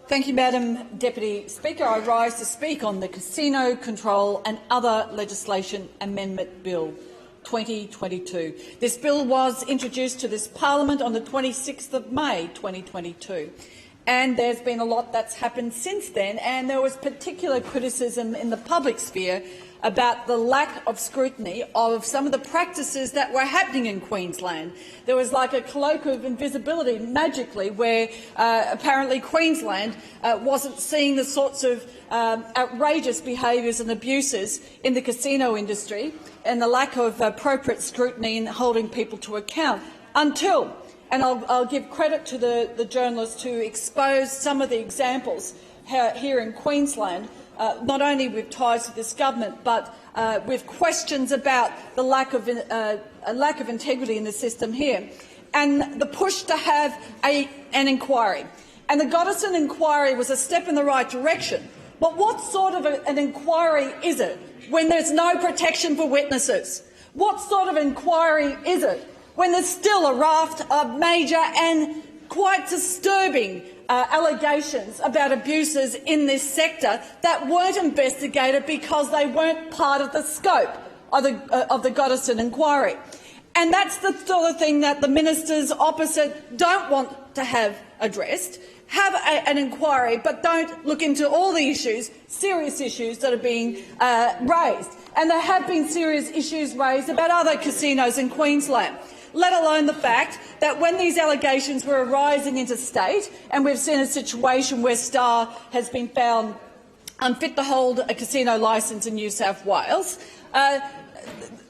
Thank you, Madam Deputy Speaker. I rise to speak on the Casino Control and Other Legislation Amendment Bill 2022. This bill was introduced to this parliament on the 26th of May 2022. And there's been a lot that's happened since then, and there was particular criticism in the public sphere about the lack of scrutiny of some of the practices that were happening in Queensland. There was like a cloak of invisibility magically where apparently Queensland wasn't seeing the sorts of outrageous behaviours and abuses in the casino industry and the lack of appropriate scrutiny in holding people to account until, and I'll give credit to the journalists who exposed some of the examples here in Queensland, not only with ties to this government, but with questions about the lack of integrity in the system here, and the push to have an inquiry. And the Gotterson inquiry was a step in the right direction. But what sort of an inquiry is it when there's no protection for witnesses? What sort of inquiry is it when there's still a raft of major and quite disturbing allegations about abuses in this sector that weren't investigated because they weren't part of the scope of the Gotterson inquiry? And that's the sort of thing that the ministers opposite don't want to have addressed. Have an inquiry, but don't look into all the issues, serious issues that are being raised. And there have been serious issues raised about other casinos in Queensland, let alone the fact that when these allegations were arising interstate, and we've seen a situation where Star has been found unfit to hold a casino licence in New South Wales,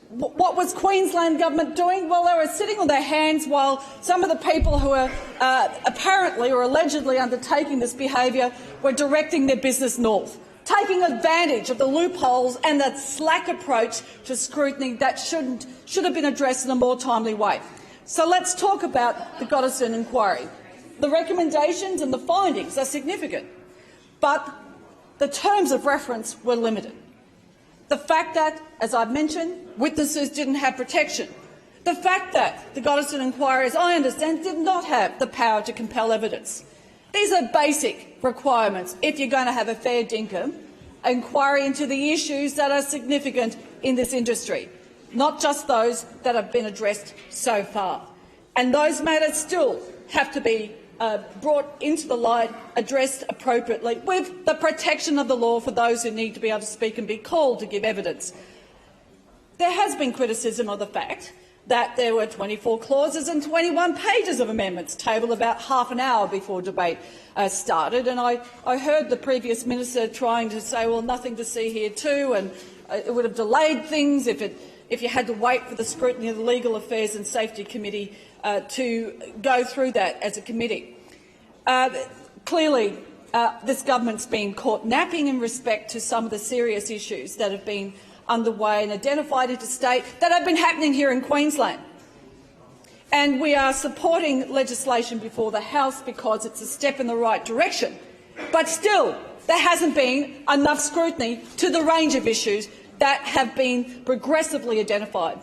what was Queensland government doing? Well, they were sitting on their hands while some of the people who are apparently or allegedly undertaking this behaviour were directing their business north, taking advantage of the loopholes and the slack approach to scrutiny that should have been addressed in a more timely way. So let's talk about the Gotterson inquiry. The recommendations and the findings are significant, but the terms of reference were limited. The fact that, as I've mentioned, witnesses didn't have protection. The fact that the Gotterson inquiry, as I understand, did not have the power to compel evidence. These are basic requirements if you're going to have a fair dinkum inquiry into the issues that are significant in this industry, not just those that have been addressed so far. And those matters still have to be brought into the light, addressed appropriately, with the protection of the law for those who need to be able to speak and be called to give evidence. There has been criticism of the fact that there were 24 clauses and 21 pages of amendments tabled about half an hour before debate started, and I heard the previous minister trying to say, well, nothing to see here too, and it would have delayed things if you had to wait for the scrutiny of the Legal Affairs and Safety Committee to go through that as a committee. Clearly, this government's been caught napping in respect to some of the serious issues that have been underway and identified interstate that have been happening here in Queensland. And we are supporting legislation before the House because it's a step in the right direction. But still, there hasn't been enough scrutiny to the range of issues that have been progressively identified.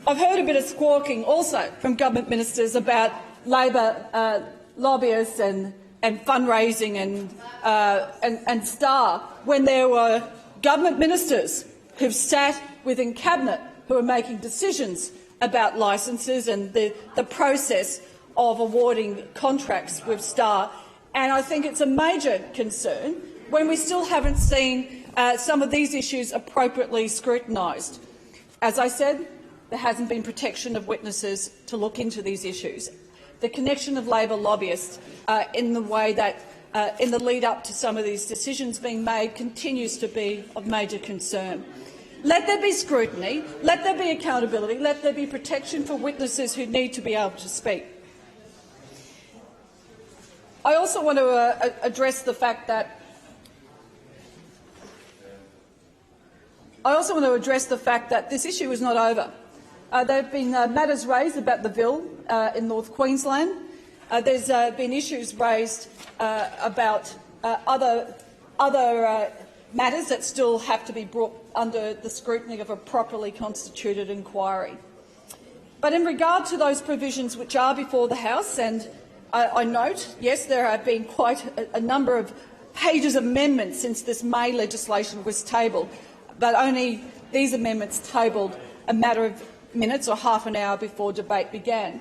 I've heard a bit of squawking also from government ministers about Labor lobbyists and fundraising and Star, when there were government ministers who've sat within cabinet who are making decisions about licences and the process of awarding contracts with Star. And I think it's a major concern when we still haven't seen some of these issues appropriately scrutinised. As I said, there hasn't been protection of witnesses to look into these issues. The connection of Labor lobbyists in the way that in the lead-up to some of these decisions being made continues to be of major concern. Let there be scrutiny, let there be accountability, let there be protection for witnesses who need to be able to speak. I also want to address the fact that this issue is not over. There have been matters raised about the Ville in North Queensland. There's been issues raised about other matters that still have to be brought under the scrutiny of a properly constituted inquiry. But in regard to those provisions which are before the House and I note, yes, there have been quite a number of pages of amendments since this May legislation was tabled, but only these amendments tabled a matter of minutes or half an hour before debate began.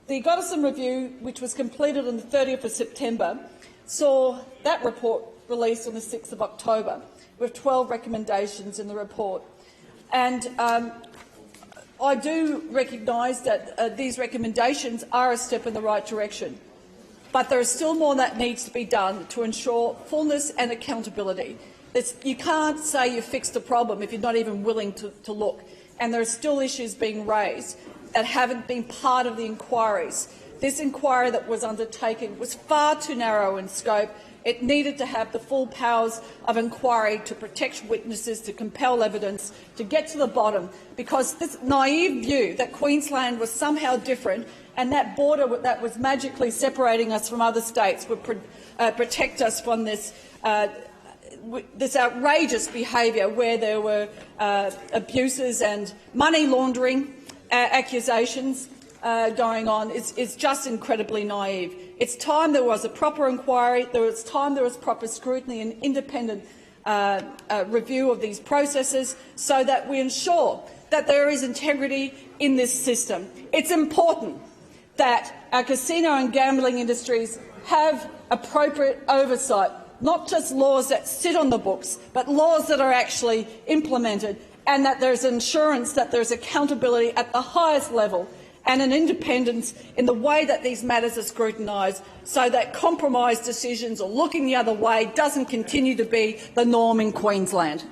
The Gotterson Review, which was completed on the 30th of September, saw that report released on the 6th of October, with 12 recommendations in the report. And I do recognise that these recommendations are a step in the right direction, but there is still more that needs to be done to ensure fullness and accountability. You can't say you fixed the problem if you're not even willing to look, and there are still issues being raised that haven't been part of the inquiries. This inquiry that was undertaken was far too narrow in scope. It needed to have the full powers of inquiry to protect witnesses, to compel evidence, to get to the bottom, because this naive view that Queensland was somehow different and that border that was magically separating us from other states would protect us from this outrageous behaviour where there were abuses and money laundering accusations going on is just incredibly naive. It's time there was a proper inquiry, it's time there was proper scrutiny and independent review of these processes so that we ensure that there is integrity in this system. It's important that our casino and gambling industries have appropriate oversight, not just laws that sit on the books, but laws that are actually implemented, and that there's assurance that there's accountability at the highest level and an independence in the way that these matters are scrutinised, so that compromise decisions or looking the other way doesn't continue to be the norm in Queensland.